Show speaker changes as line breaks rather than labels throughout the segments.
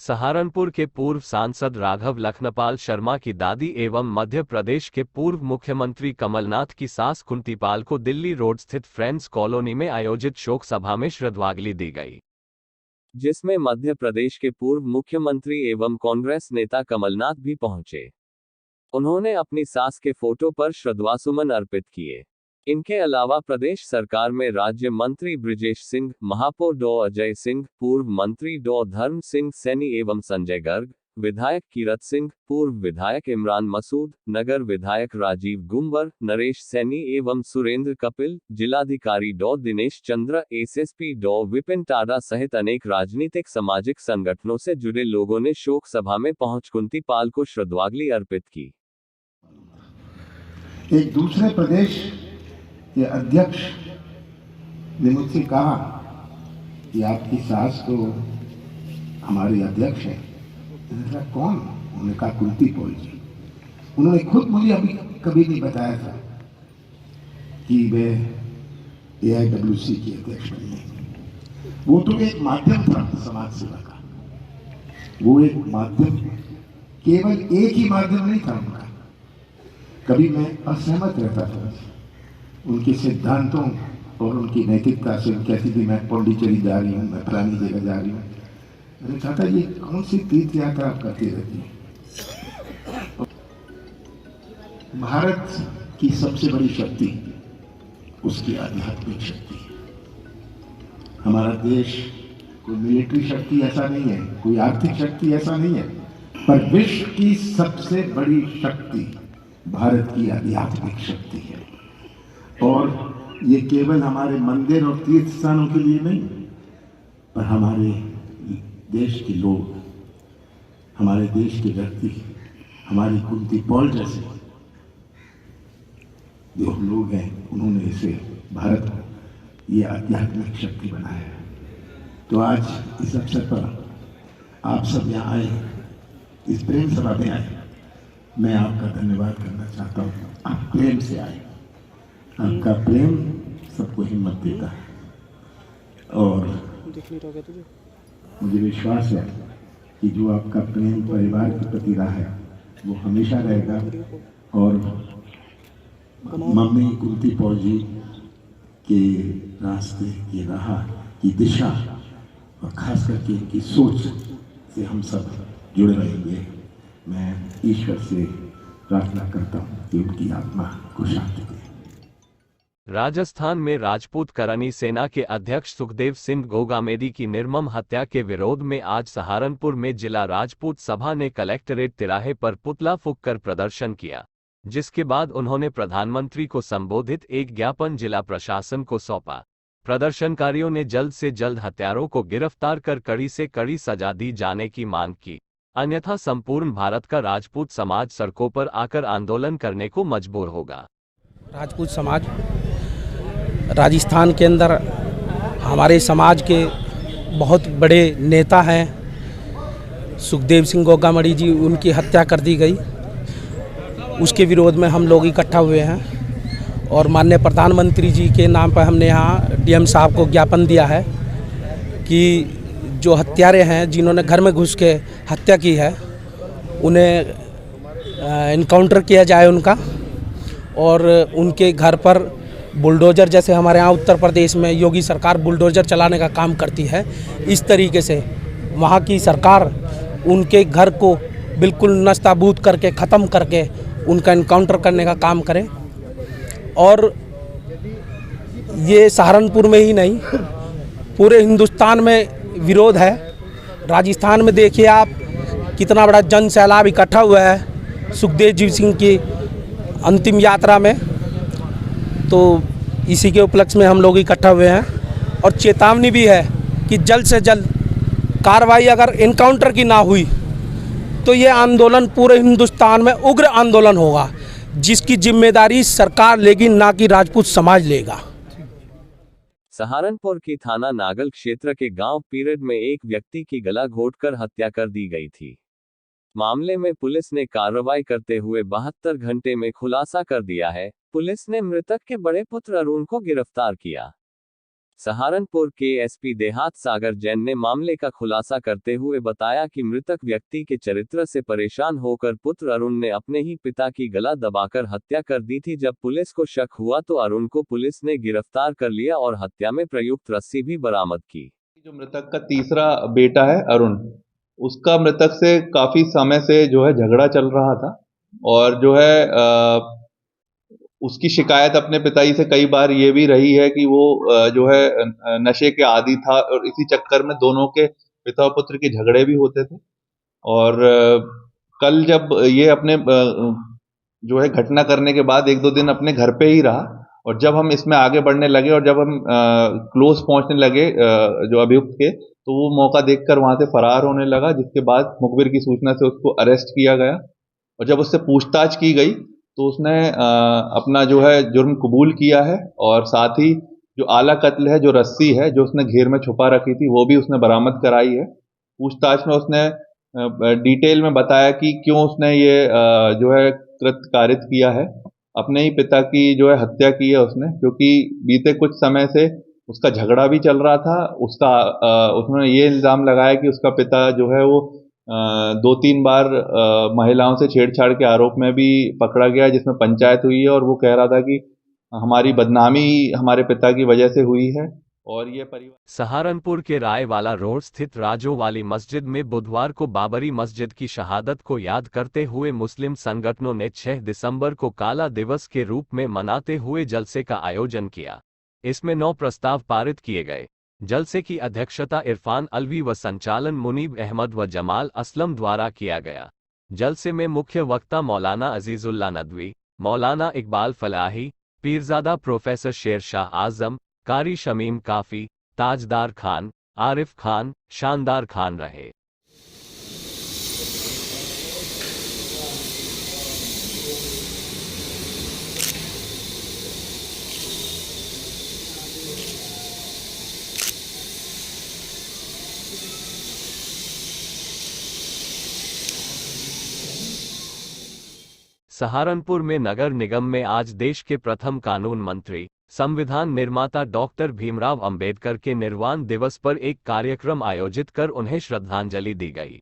सहारनपुर के पूर्व सांसद राघव लखनपाल शर्मा की दादी एवं मध्य प्रदेश के पूर्व मुख्यमंत्री कमलनाथ की सास कुंतीपाल को दिल्ली रोड स्थित फ्रेंड्स कॉलोनी में आयोजित शोक सभा में श्रद्धांजलि दी गई, जिसमें मध्य प्रदेश के पूर्व मुख्यमंत्री एवं कांग्रेस नेता कमलनाथ भी पहुंचे। उन्होंने अपनी सास के फोटो पर श्रद्धासुमन अर्पित किए। इनके अलावा प्रदेश सरकार में राज्य मंत्री ब्रिजेश सिंह, महापौर डॉ अजय सिंह, पूर्व मंत्री डॉ धर्म सिंह सैनी एवं संजय गर्ग, विधायक कीरत सिंह, पूर्व विधायक इमरान मसूद, नगर विधायक राजीव गुंबर, नरेश सैनी एवं सुरेंद्र कपिल, जिलाधिकारी डॉ दिनेश चंद्र, एसएसपी डॉ विपिन टाडा सहित अनेक राजनीतिक सामाजिक संगठनों से जुड़े लोगों ने शोक सभा में पहुंच कुंतीपाल को श्रद्धांजलि अर्पित की।
एक दूसरे प्रदेश के अध्यक्ष ने मुझसे कहा कि आपकी सास तो हमारे अध्यक्ष है। मैंने कहा कौन? उन्होंने कहा कुंतीपाल जी। उन्होंने खुद मुझे अभी कभी नहीं बताया था कि वे AIWC के अध्यक्ष बनी है। वो तो एक माध्यम था समाज सेवा का, वो एक माध्यम, केवल एक ही माध्यम नहीं था उनका। कभी मैं असहमत रहता था उनके सिद्धांतों और उनकी नैतिकता से। कहती थी मैं पौंडीचेरी जा रही हूँ, मैं फलानी जगह जा रही हूँ। मैंने कहा था ये कौन सी तीर्थ यात्रा आप करती रहती है? भारत की सबसे बड़ी शक्ति उसकी आध्यात्मिक शक्ति है। हमारा देश कोई मिलिट्री शक्ति ऐसा नहीं है, कोई आर्थिक शक्ति ऐसा नहीं है, पर विश्व की सबसे बड़ी शक्ति भारत की आध्यात्मिक शक्ति है। और ये केवल हमारे मंदिर और तीर्थ स्थानों के लिए नहीं, पर हमारे देश के लोग, हमारे देश के व्यक्ति, हमारी कुंतीपाल जैसे जो लोग हैं, उन्होंने इसे भारत को ये आध्यात्मिक शक्ति बनाया है। तो आज इस अवसर पर आप सब यहाँ आए, इस प्रेम सभा में आए, मैं आपका धन्यवाद करना चाहता हूँ। आप प्रेम से आए, आपका प्रेम सबको हिम्मत देता है और मुझे विश्वास है कि जो आपका प्रेम परिवार के प्रति रहा है वो हमेशा रहेगा। और मम्मी कुंतीपाल जी के रास्ते की राह की दिशा और खास करके इनकी सोच से हम सब जुड़े रहेंगे। मैं ईश्वर से प्रार्थना करता हूँ कि उनकी आत्मा को शांति दे।
राजस्थान में राजपूत करनी सेना के अध्यक्ष सुखदेव सिंह गोगामेदी की निर्मम हत्या के विरोध में आज सहारनपुर में जिला राजपूत सभा ने कलेक्ट्रेट तिराहे पर पुतला फूंक कर प्रदर्शन किया, जिसके बाद उन्होंने प्रधानमंत्री को संबोधित एक ज्ञापन जिला प्रशासन को सौंपा। प्रदर्शनकारियों ने जल्द से जल्द हत्यारों को गिरफ्तार कर कड़ी से कड़ी सजा दी जाने की मांग की, अन्यथा संपूर्ण भारत का राजपूत समाज सड़कों पर आकर आंदोलन करने को मजबूर होगा।
राजपूत समाज राजस्थान के अंदर हमारे समाज के बहुत बड़े नेता हैं सुखदेव सिंह गोगामड़ी जी, उनकी हत्या कर दी गई। उसके विरोध में हम लोग इकट्ठा हुए हैं और माननीय प्रधानमंत्री जी के नाम पर हमने यहाँ DM साहब को ज्ञापन दिया है कि जो हत्यारे हैं, जिन्होंने घर में घुस के हत्या की है, उन्हें इनकाउंटर किया जाए उनका, और उनके घर पर बुलडोज़र, जैसे हमारे यहाँ उत्तर प्रदेश में योगी सरकार बुलडोज़र चलाने का काम करती है, इस तरीके से वहाँ की सरकार उनके घर को बिल्कुल नस्ताबूद करके ख़त्म करके उनका इनकाउंटर करने का काम करे। और ये सहारनपुर में ही नहीं, पूरे हिंदुस्तान में विरोध है। राजस्थान में देखिए आप, कितना बड़ा जन सैलाब इकट्ठा हुआ है सुखदेव जी सिंह की अंतिम यात्रा में। तो इसी के उपलक्ष्य में हम लोग इकट्ठा हुए हैं और चेतावनी भी है कि जल्द से जल्द कार्रवाई अगर इनकाउंटर की ना हुई तो ये आंदोलन पूरे हिंदुस्तान में उग्र आंदोलन होगा, जिसकी जिम्मेदारी सरकार लेगी, ना कि राजपूत समाज लेगा।
सहारनपुर की थाना नागल क्षेत्र के गांव पीरड में एक व्यक्ति की गला घोंटकर हत्या कर दी गई थी। मामले में पुलिस ने कार्रवाई करते हुए 72 घंटे में खुलासा कर दिया है। पुलिस ने मृतक के बड़े पुत्र अरुण को गिरफ्तार किया। सहारनपुर के एसपी देहात सागर जैन ने मामले का खुलासा करते हुए बताया कि मृतक व्यक्ति के चरित्र से परेशान होकर पुत्र अरुण ने अपने ही पिता की गला दबाकर हत्या कर दी थी। जब पुलिस को शक हुआ तो अरुण को पुलिस ने गिरफ्तार कर लिया और हत्या में प्रयुक्त रस्सी भी बरामद की।
जो मृतक का तीसरा बेटा है अरुण, उसका मृतक से काफी समय से जो है झगड़ा चल रहा था और जो है उसकी शिकायत अपने पिताजी से कई बार ये भी रही है कि वो जो है नशे के आदी था और इसी चक्कर में दोनों के पिता और पुत्र के झगड़े भी होते थे। और कल जब ये अपने जो है घटना करने के बाद 1-2 दिन अपने घर पे ही रहा और जब हम इसमें आगे बढ़ने लगे और जब हम क्लोज पहुंचने लगे जो अभियुक्त के, तो वो मौका देखकर वहां से फरार होने लगा, जिसके बाद मुखबिर की सूचना से उसको अरेस्ट किया गया और जब उससे पूछताछ की गई तो उसने अपना जो है जुर्म कबूल किया है और साथ ही जो आला कत्ल है, जो रस्सी है जो उसने घेर में छुपा रखी थी, वो भी उसने बरामद कराई है। पूछताछ में उसने डिटेल में बताया कि क्यों उसने ये जो है कृत्य कारित किया है। अपने ही पिता की जो है हत्या की है उसने, क्योंकि बीते कुछ समय से उसका झगड़ा भी चल रहा था। उसने ये इल्जाम लगाया कि उसका पिता जो है वो 2-3 बार महिलाओं से छेड़छाड़ के आरोप में भी पकड़ा गया, जिसमें पंचायत हुई है और वो कह रहा था कि हमारी बदनामी हमारे पिता की वजह से हुई है और ये परिवार।
सहारनपुर के रायवाला रोड स्थित राजो वाली मस्जिद में बुधवार को बाबरी मस्जिद की शहादत को याद करते हुए मुस्लिम संगठनों ने 6 दिसंबर को काला दिवस के रूप में मनाते हुए जलसे का आयोजन किया। इसमें 9 प्रस्ताव पारित किए गए। जलसे की अध्यक्षता इरफान अलवी व संचालन मुनीब अहमद व जमाल असलम द्वारा किया गया। जलसे में मुख्य वक्ता मौलाना अजीजुल्लाह नदवी, मौलाना इकबाल फलाही, पीरजादा प्रोफेसर शेर शाह आजम, कारी शमीम काफी, ताजदार खान, आरिफ खान, शानदार खान रहे। सहारनपुर में नगर निगम में आज देश के प्रथम कानून मंत्री, संविधान निर्माता डॉक्टर भीमराव अंबेडकर के निर्वाण दिवस पर एक कार्यक्रम आयोजित कर उन्हें श्रद्धांजलि दी गई।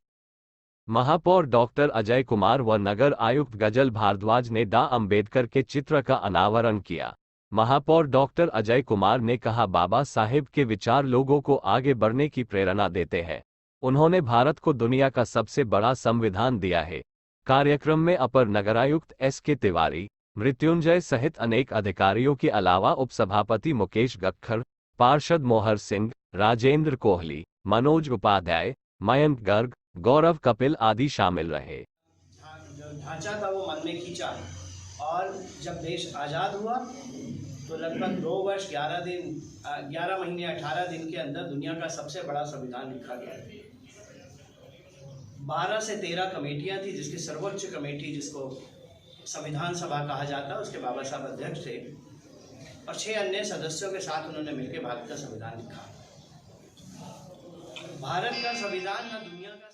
महापौर डॉक्टर अजय कुमार व नगर आयुक्त गजल भारद्वाज ने डॉ अंबेडकर के चित्र का अनावरण किया। महापौर डॉक्टर अजय कुमार ने कहा, बाबा साहेब के विचार लोगों को आगे बढ़ने की प्रेरणा देते हैं। उन्होंने भारत को दुनिया का सबसे बड़ा संविधान दिया है। कार्यक्रम में अपर नगरायुक्त S.K. तिवारी, मृत्युंजय सहित अनेक अधिकारियों के अलावा उपसभापति मुकेश गक्खर, पार्षद मोहर सिंह, राजेंद्र कोहली, मनोज उपाध्याय, मयंक गर्ग, गौरव कपिल आदि शामिल रहे।
जो ढांचा था वो मन में खींचा और जब देश आज़ाद हुआ तो लगभग 2 वर्ष 11 महीने 18 दिन के अंदर दुनिया का सबसे बड़ा संविधान लिखा गया। 12 से 13 कमेटियां थी, जिसकी सर्वोच्च कमेटी, जिसको संविधान सभा कहा जाता है, उसके बाबा साहब अध्यक्ष थे और 6 अन्य सदस्यों के साथ उन्होंने मिलकर भारत का संविधान लिखा। भारत का संविधान न दुनिया का